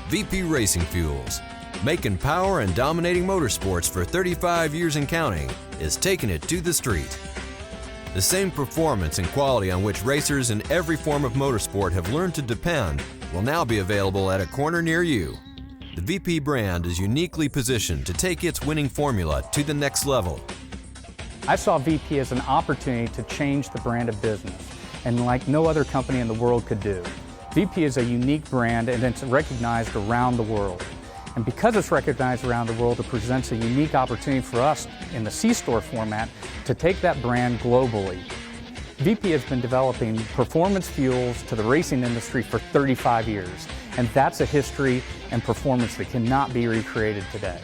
VP Racing Fuels, making power and dominating motorsports for 35 years and counting, is taking it to the street. The same performance and quality on which racers in every form of motorsport have learned to depend will now be available at a corner near you. The VP brand is uniquely positioned to take its winning formula to the next level. I saw VP as an opportunity to change the brand of business, and like no other company in the world could do. VP is a unique brand and it's recognized around the world. And because it's recognized around the world, it presents a unique opportunity for us in the C-Store format to take that brand globally. VP has been developing performance fuels to the racing industry for 35 years, and that's a history and performance that cannot be recreated today.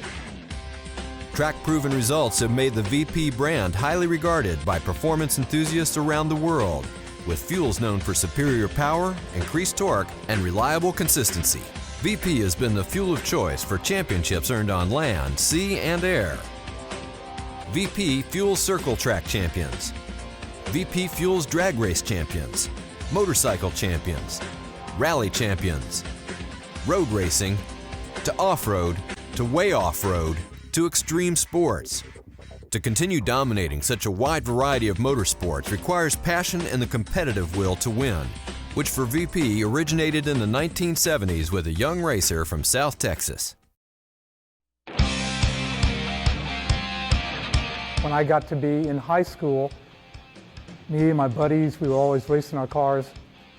Track-proven results have made the VP brand highly regarded by performance enthusiasts around the world, with fuels known for superior power, increased torque, and reliable consistency. VP has been the fuel of choice for championships earned on land, sea, and air. VP fuels circle track champions. VP fuels drag race champions, motorcycle champions, rally champions, road racing, to off-road, to way off-road, to extreme sports. To continue dominating such a wide variety of motorsports requires passion and the competitive will to win, which for VP originated in the 1970s with a young racer from South Texas. When I got to be in high school, me and my buddies, we were always racing our cars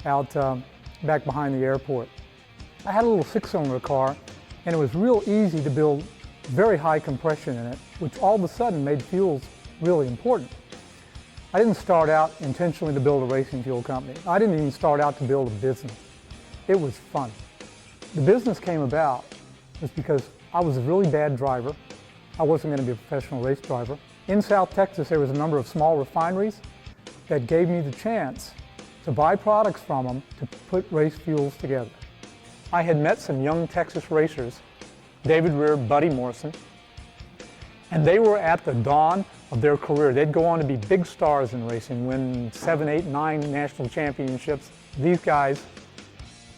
out back behind the airport. I had a little six-cylinder car, and it was real easy to build very high compression in it, which all of a sudden made fuels really important. I didn't start out intentionally to build a racing fuel company. I didn't even start out to build a business. It was fun. The business came about just because I was a really bad driver. I wasn't going to be a professional race driver. In South Texas, there was a number of small refineries that gave me the chance to buy products from them to put race fuels together. I had met some young Texas racers, David Rear, Buddy Morrison, and they were at the dawn of their career. They'd go on to be big stars in racing, win 7, 8, 9 national championships. These guys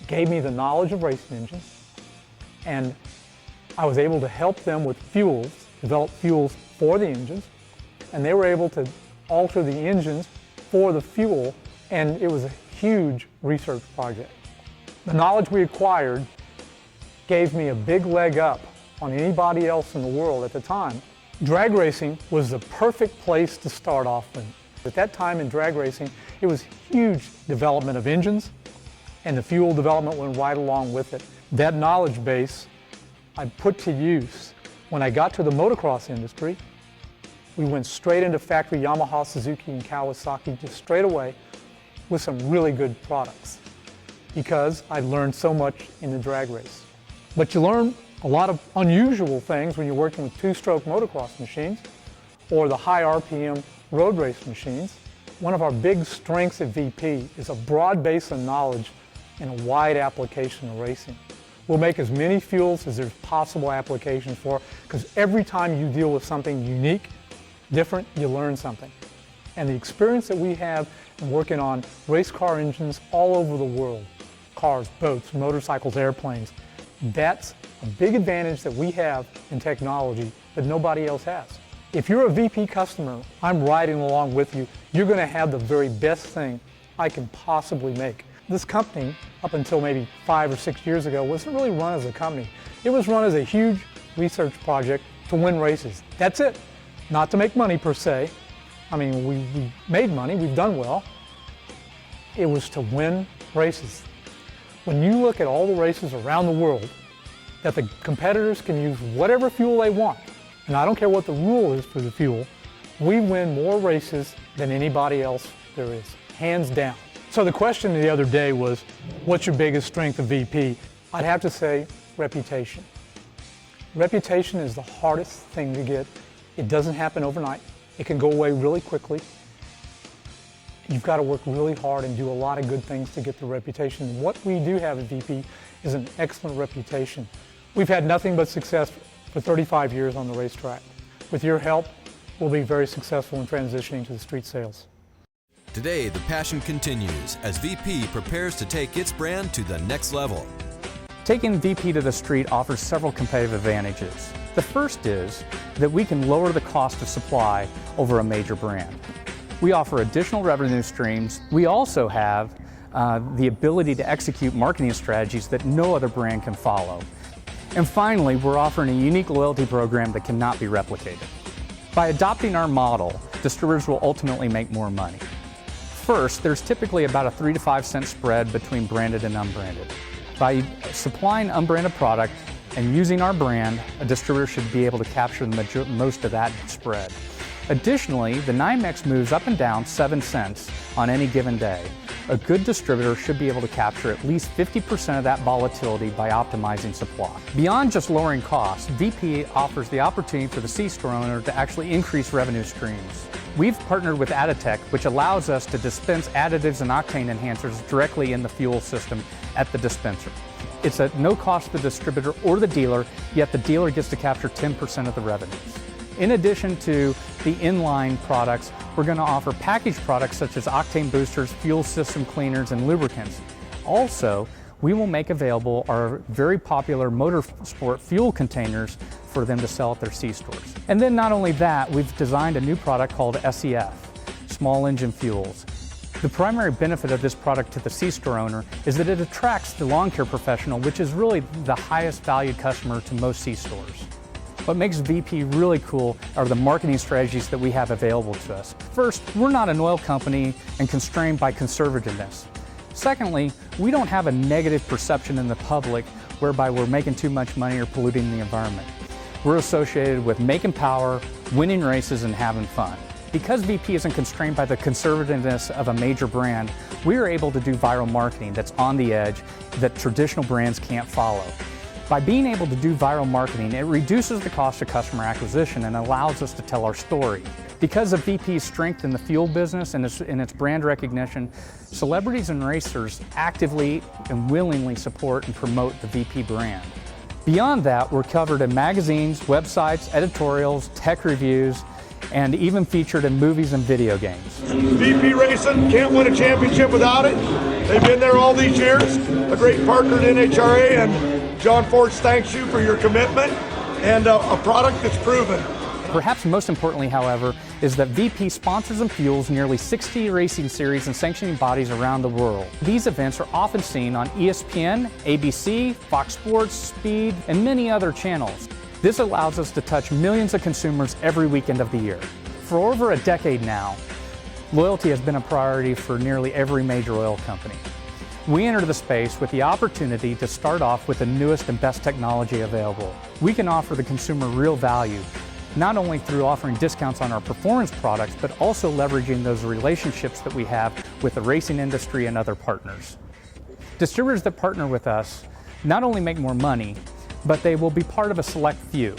gave me the knowledge of racing engines, and I was able to help them with fuels, develop fuels for the engines, and they were able to alter the engines for the fuel, and it was a huge research project. The knowledge we acquired gave me a big leg up on anybody else in the world at the time. Drag racing was the perfect place to start off with. At that time in drag racing, it was huge development of engines, and the fuel development went right along with it. That knowledge base I put to use. When I got to the motocross industry, we went straight into factory Yamaha, Suzuki, and Kawasaki just straight away with some really good products because I learned so much in the drag race. But you learn a lot of unusual things when you're working with two-stroke motocross machines or the high RPM road race machines. One of our big strengths at VP is a broad base of knowledge and a wide application of racing. We'll make as many fuels as there's possible applications for, because every time you deal with something unique, different, you learn something. And the experience that we have in working on race car engines all over the world, cars, boats, motorcycles, airplanes, that's a big advantage that we have in technology that nobody else has. If you're a VP customer, I'm riding along with you. You're going to have the very best thing I can possibly make. This company, up until maybe 5 or 6 years ago, wasn't really run as a company. It was run as a huge research project to win races. That's it. Not to make money per se. I mean, we made money, we've done well. It was to win races. When you look at all the races around the world, that the competitors can use whatever fuel they want, and I don't care what the rule is for the fuel, we win more races than anybody else there is, hands down. So the question the other day was, what's your biggest strength of VP? I'd have to say reputation. Reputation is the hardest thing to get. It doesn't happen overnight. It can go away really quickly. You've got to work really hard and do a lot of good things to get the reputation. What we do have at VP is an excellent reputation. We've had nothing but success for 35 years on the racetrack. With your help, we'll be very successful in transitioning to the street sales. Today, the passion continues as VP prepares to take its brand to the next level. Taking VP to the street offers several competitive advantages. The first is that we can lower the cost of supply over a major brand. We offer additional revenue streams. We also have the ability to execute marketing strategies that no other brand can follow. And finally, we're offering a unique loyalty program that cannot be replicated. By adopting our model, distributors will ultimately make more money. First, there's typically about a 3 to 5 cent spread between branded and unbranded. By supplying unbranded product and using our brand, a distributor should be able to capture most of that spread. Additionally, the NYMEX moves up and down 7 cents on any given day. A good distributor should be able to capture at least 50% of that volatility by optimizing supply. Beyond just lowering costs, VP offers the opportunity for the C-store owner to actually increase revenue streams. We've partnered with Additech, which allows us to dispense additives and octane enhancers directly in the fuel system at the dispenser. It's at no cost to the distributor or the dealer, yet the dealer gets to capture 10% of the revenues. In addition to the inline products, we're going to offer packaged products such as octane boosters, fuel system cleaners, and lubricants. Also, we will make available our very popular motorsport fuel containers for them to sell at their C-stores. And then not only that, we've designed a new product called SEF, Small Engine Fuels. The primary benefit of this product to the C-store owner is that it attracts the lawn care professional, which is really the highest valued customer to most C-stores. What makes VP really cool are the marketing strategies that we have available to us. First, we're not an oil company and constrained by conservativeness. Secondly, we don't have a negative perception in the public whereby we're making too much money or polluting the environment. We're associated with making power, winning races, and having fun. Because VP isn't constrained by the conservativeness of a major brand, we are able to do viral marketing that's on the edge that traditional brands can't follow. By being able to do viral marketing, it reduces the cost of customer acquisition and allows us to tell our story. Because of VP's strength in the fuel business and its brand recognition, celebrities and racers actively and willingly support and promote the VP brand. Beyond that, we're covered in magazines, websites, editorials, tech reviews, and even featured in movies and video games. VP Racing can't win a championship without it. They've been there all these years. A great partner to NHRA, and John Forge thanks you for your commitment and a product that's proven. Perhaps most importantly, however, is that VP sponsors and fuels nearly 60 racing series and sanctioning bodies around the world. These events are often seen on ESPN, ABC, Fox Sports, Speed, and many other channels. This allows us to touch millions of consumers every weekend of the year. For over a decade now, loyalty has been a priority for nearly every major oil company. We enter the space with the opportunity to start off with the newest and best technology available. We can offer the consumer real value, not only through offering discounts on our performance products, but also leveraging those relationships that we have with the racing industry and other partners. Distributors that partner with us not only make more money, but they will be part of a select few.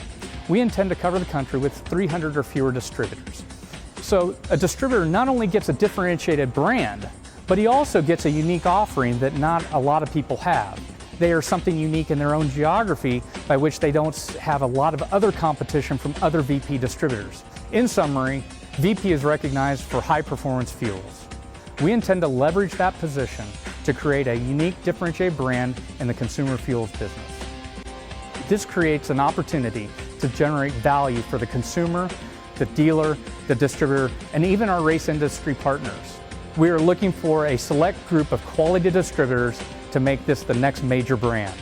We intend to cover the country with 300 or fewer distributors. So a distributor not only gets a differentiated brand, but he also gets a unique offering that not a lot of people have. They are something unique in their own geography by which they don't have a lot of other competition from other VP distributors. In summary, VP is recognized for high performance fuels. We intend to leverage that position to create a unique differentiated brand in the consumer fuels business. This creates an opportunity to generate value for the consumer, the dealer, the distributor, and even our race industry partners. We are looking for a select group of quality distributors to make this the next major brand.